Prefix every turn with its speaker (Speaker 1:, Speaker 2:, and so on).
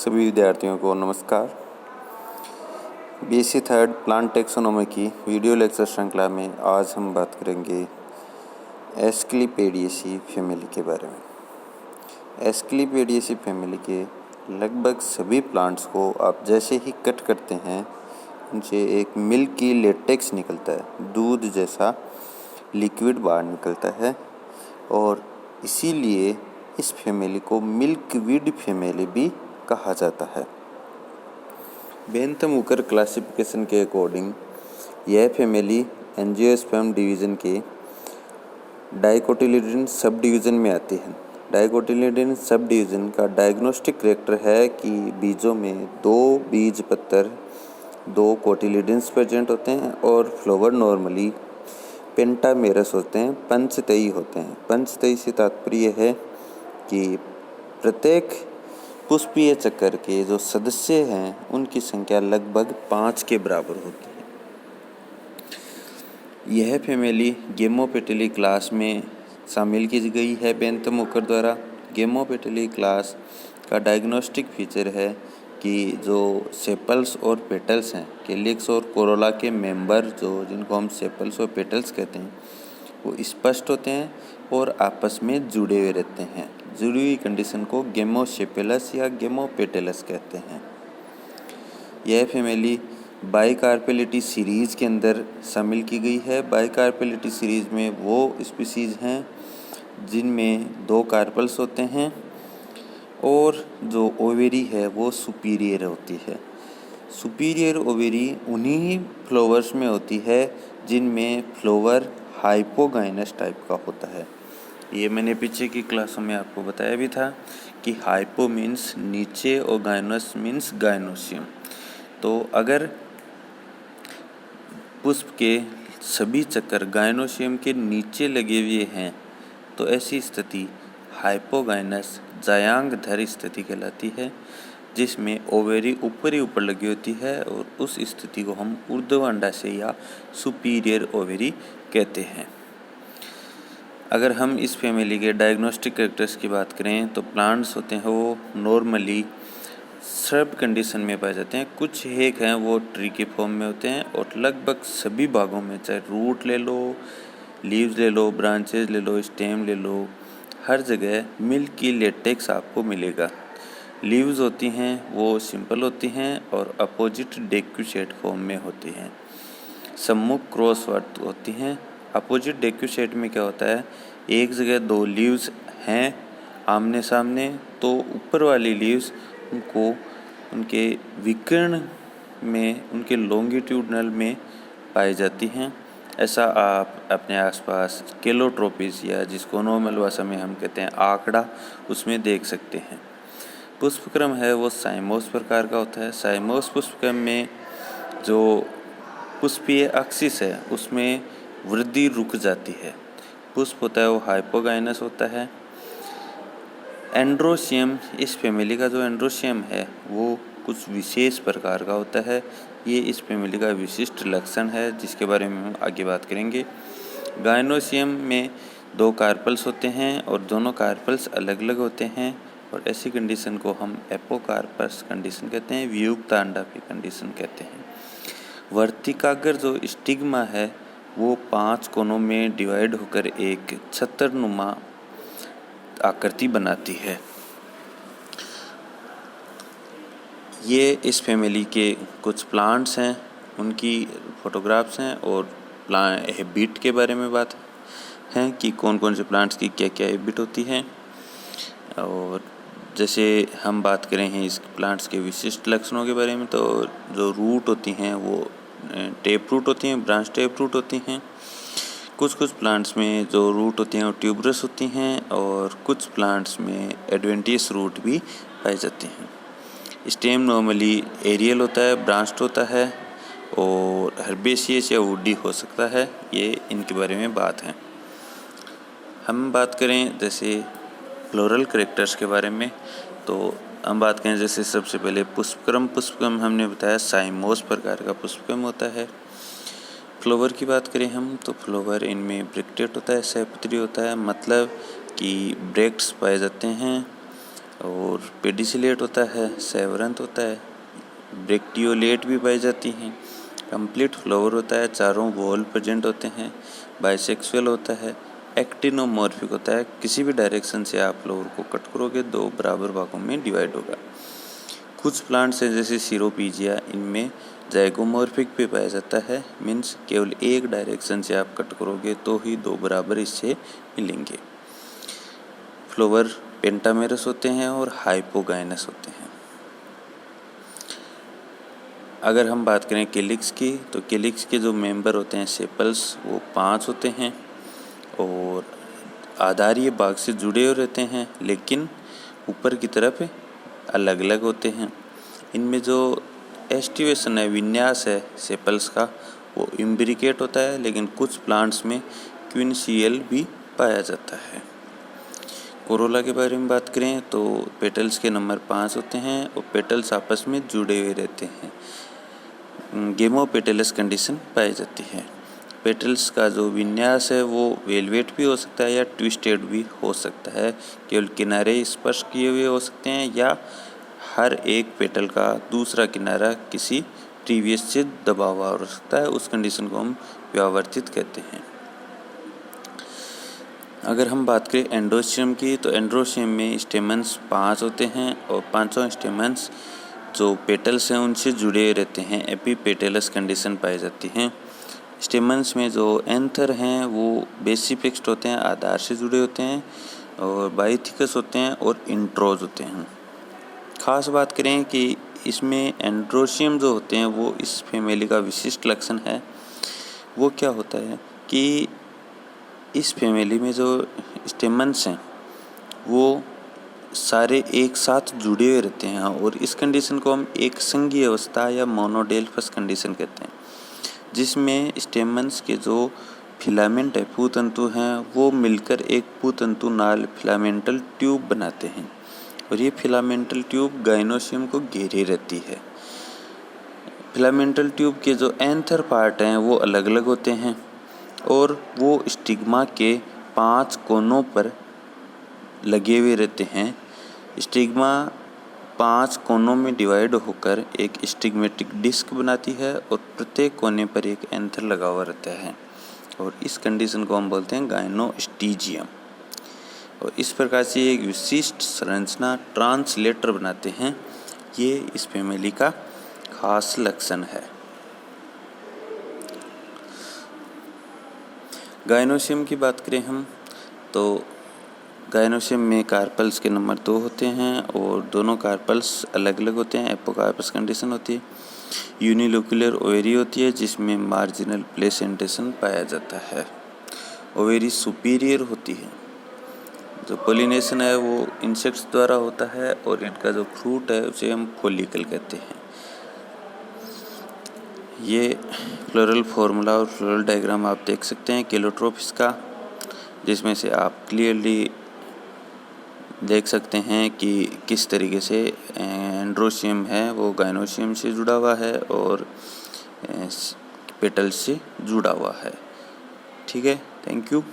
Speaker 1: सभी विद्यार्थियों को नमस्कार। बीएससी थर्ड प्लांट टेक्सोनोमी की वीडियो लेक्चर श्रृंखला में आज हम बात करेंगे एस्क्लेपिएडेसी फैमिली के बारे में। एस्क्लेपिएडेसी फैमिली के लगभग सभी प्लांट्स को आप जैसे ही कट करते हैं उनसे एक मिल्की लेटेक्स निकलता है, दूध जैसा लिक्विड बाहर निकलता है और इसीलिए इस फैमिली को मिल्कवीड फैमिली भी कहा जाता है। बेंथम हुकर क्लासिफिकेशन के अकॉर्डिंग यह फैमिली एंजियोस्पर्म डिवीज़न के डाइकोटिलिडन सब डिवीज़न में आती है। डाइकोटिलिडन सब डिवीज़न का डायग्नोस्टिक कैरेक्टर है कि बीजों में 2 बीज पत्तर 2 कोटिलिडन्स प्रेजेंट होते हैं और फ्लावर नॉर्मली पेंटामेरस होते हैं, पंचतयी होते हैं। पंचतयी से तात्पर्य है कि प्रत्येक पुष्पीय चक्र के जो सदस्य हैं उनकी संख्या लगभग 5 के बराबर होती है। यह फैमिली गेमोपेटली क्लास में शामिल की गई है बेंथम हुकर द्वारा। गेमोपेटली क्लास का डायग्नोस्टिक फीचर है कि जो सेपल्स और पेटल्स हैं, कैलिक्स और कोरोला के मेंबर जिनको हम सेपल्स और पेटल्स कहते हैं, वो स्पष्ट होते हैं और आपस में जुड़े हुए रहते हैं। जुड़ी हुई कंडीशन को गेमोसेपेलस या गेमोपेटलस कहते हैं। यह फैमिली बाइकार्पेलिटी सीरीज़ के अंदर शामिल की गई है। बाइकार्पेलिटी सीरीज़ में वो स्पीसीज़ हैं जिनमें 2 कार्पल्स होते हैं और जो ओवेरी है वो सुपीरियर होती है। सुपीरियर ओवेरी उन्हीं फ्लावर्स में होती है जिनमें फ्लावर हाइपोगाइनस टाइप का होता है। ये मैंने पीछे की क्लासों में आपको बताया भी था कि हाइपो मीन्स नीचे और गाइनस मीन्स गाइनोसियम। तो अगर पुष्प के सभी चक्कर गाइनोसियम के नीचे लगे हुए हैं तो ऐसी स्थिति हाइपोगाइनस जायांगधर स्थिति कहलाती है, जिसमें ओवेरी ऊपर ही ऊपर लगी होती है और उस स्थिति को हम ऊर्ध्वांडाशय या सुपीरियर ओवेरी कहते हैं। अगर हम इस फैमिली के डायग्नोस्टिक कैरेक्टर्स की बात करें तो प्लांट्स होते हैं वो नॉर्मली श्रब कंडीशन में पाए जाते हैं। कुछ एक हैं वो ट्री के फॉर्म में होते हैं और लगभग सभी भागों में, चाहे रूट ले लो, लीव्स ले लो, ब्रांचेज ले लो, स्टेम ले लो, हर जगह मिल्की लेटेक्स आपको मिलेगा। लीव्स होती हैं वो सिंपल होती हैं और अपोजिट डेक्यूसेट फॉर्म में होती हैं। सम्मुख क्रॉसवर्ड होती हैं। अपोजिट डेक्यूसेट में क्या होता है, एक जगह 2 लीव्स हैं आमने सामने तो ऊपर वाली लीव्स उनको उनके विकर्ण में, उनके लॉन्गिट्यूडनल में पाई जाती हैं। ऐसा आप अपने आसपास केलोट्रोपिस या जिसको नॉर्मल भाषा में हम कहते हैं आंकड़ा, उसमें देख सकते हैं। पुष्पक्रम है वो साइमोस प्रकार का होता है। साइमोस पुष्पक्रम में जो पुष्पीय एक्सिस है उसमें वृद्धि रुक जाती है। पुष्प होता है वो हाइपोगाइनस होता है। एंड्रोसियम, इस फैमिली का जो एंड्रोसियम है वो कुछ विशेष प्रकार का होता है। ये इस फैमिली का विशिष्ट लक्षण है जिसके बारे में हम आगे बात करेंगे। गाइनोसियम में 2 कार्पल्स होते हैं और दोनों कार्पल्स अलग अलग होते हैं और ऐसी कंडीशन को हम एपोकार्पस कंडीशन कहते हैं, वियुक्त अंडा की कंडीशन कहते हैं। वर्तिकाग्र जो स्टिग्मा है वो 5 कोनों में डिवाइड होकर एक छत्रनुमा आकृति बनाती है। ये इस फैमिली के कुछ प्लांट्स हैं, उनकी फोटोग्राफ्स हैं और हैबिट के बारे में बात है कि कौन कौन से प्लांट्स की क्या क्या हैबिट होती है। और जैसे हम बात करें हैं इस प्लांट्स के विशिष्ट लक्षणों के बारे में, तो जो रूट होती हैं वो टेप रूट होती हैं, ब्रांच टेप रूट होती हैं। कुछ प्लांट्स में जो रूट होती हैं वो ट्यूबरस होती हैं और कुछ प्लांट्स में एडवेंटियस रूट भी पाई जाती हैं। स्टेम नॉर्मली एरियल होता है, ब्रांच्ड होता है और हर्बेशियस या वुडी हो सकता है। ये इनके बारे में बात है। हम बात करें जैसे फ्लोरल कैरेक्टर्स के बारे में, तो हम बात करें जैसे सबसे पहले पुष्पक्रम हमने बताया साइमोस प्रकार का पुष्पक्रम होता है। फ्लावर की बात करें हम तो फ्लावर इनमें ब्रैक्टेट होता है, सैपत्री होता है, मतलब कि ब्रैक्ट्स पाए जाते हैं और पेडिसिलेट होता है, सेवरंत होता है, ब्रेक्टियोलेट भी पाई जाती हैं। कंप्लीट फ्लावर होता है, चारों वॉल प्रेजेंट होते हैं। बाइसेक्सुअल होता है। एक्टिनोमॉर्फिक होता है, किसी भी डायरेक्शन से आप फ्लावर को कट करोगे 2 बराबर भागों में डिवाइड होगा। कुछ प्लांट्स हैं जैसे सिरोपीजिया, इनमें जाइगोमॉर्फिक भी पाया जाता है, मीन्स केवल एक डायरेक्शन से आप कट करोगे तो ही 2 बराबर इससे मिलेंगे। फ्लावर पेंटामेरस होते हैं और हाइपोगाइनस होते हैं। अगर हम बात करें कैलिक्स की, तो कैलिक्स के जो मेंबर होते हैं सेपल्स, वो 5 होते हैं और आधारीय भाग से जुड़े हुए रहते हैं, लेकिन ऊपर की तरफ अलग अलग होते हैं। इनमें जो एस्टिवेशन है, विन्यास है सेपल्स का, वो इम्ब्रिकेट होता है, लेकिन कुछ प्लांट्स में क्विनसियल भी पाया जाता है। कोरोला के बारे में बात करें तो पेटल्स के नंबर 5 होते हैं और पेटल्स आपस में जुड़े हुए रहते हैं। गेमोपेटलस कंडीशन पाई जाती है। पेटल्स का जो विन्यास है वो वेलवेट भी हो सकता है या ट्विस्टेड भी हो सकता है, केवल किनारे स्पर्श किए हुए हो सकते हैं या हर एक पेटल का दूसरा किनारा किसी प्रीवियस से दबा हुआ हो सकता है। उस कंडीशन को हम व्यावर्तित कहते हैं। अगर हम बात करें एंड्रोशियम की, तो एंड्रोशियम में स्टेमन्स 5 होते हैं और 5 स्टेमन्स जो पेटल्स हैं उनसे जुड़े रहते हैं। एपीपेटलस कंडीशन पाई जाती है। स्टेमन्स में जो एंथर हैं वो बेसिफिक्स्ड होते हैं, आधार से जुड़े होते हैं, और बाइथिकस होते हैं और इंट्रोज होते हैं। खास बात करें कि इसमें एंड्रोशियम जो होते हैं वो इस फैमिली का विशिष्ट लक्षण है। वो क्या होता है कि इस फैमिली में जो स्टेमन्स हैं वो सारे एक साथ जुड़े हुए रहते हैं और इस कंडीशन को हम एक संघीय अवस्था या मोनोडेल्फस कंडीशन कहते हैं, जिसमें स्टेमन्स के जो फिलामेंट है, पूतंतु हैं, वो मिलकर एक पूतंतु नाल फिलामेंटल ट्यूब बनाते हैं और ये फिलामेंटल ट्यूब गाइनोशियम को घेरे रहती है। फिलामेंटल ट्यूब के जो एंथर पार्ट हैं वो अलग अलग होते हैं और वो स्टिग्मा के 5 कोनों पर लगे हुए रहते हैं। स्टिग्मा 5 कोनों में डिवाइड होकर एक स्टिग्मेटिक डिस्क बनाती है और प्रत्येक कोने पर एक एंथर लगा हुआ रहता है और इस कंडीशन को हम बोलते हैं गाइनोस्टीजियम। और इस प्रकार से एक विशिष्ट संरचना ट्रांसलेटर बनाते हैं। ये इस फैमिली का खास लक्षण है। गाइनोशियम की बात करें हम तो गाइनोशियम में कार्पल्स के नंबर 2 होते हैं और दोनों कार्पल्स अलग अलग होते हैं। एपोकार्पस कंडीशन होती है। यूनिलोक्युलर ओवेरी होती है जिसमें मार्जिनल प्लेसेंटेशन पाया जाता है। ओवेरी सुपीरियर होती है। जो पोलिनेशन है वो इंसेक्ट्स द्वारा होता है और इनका जो फ्रूट है उसे हम फॉलिकल कहते हैं। ये फ्लोरल फॉर्मूला और फ्लोरल डायग्राम आप देख सकते हैं केलोट्रोपिस का, जिसमें से आप क्लियरली देख सकते हैं कि किस तरीके से एंड्रोशियम है वो गाइनोशियम से जुड़ा हुआ है और पेटल्स से जुड़ा हुआ है। ठीक है, थैंक यू।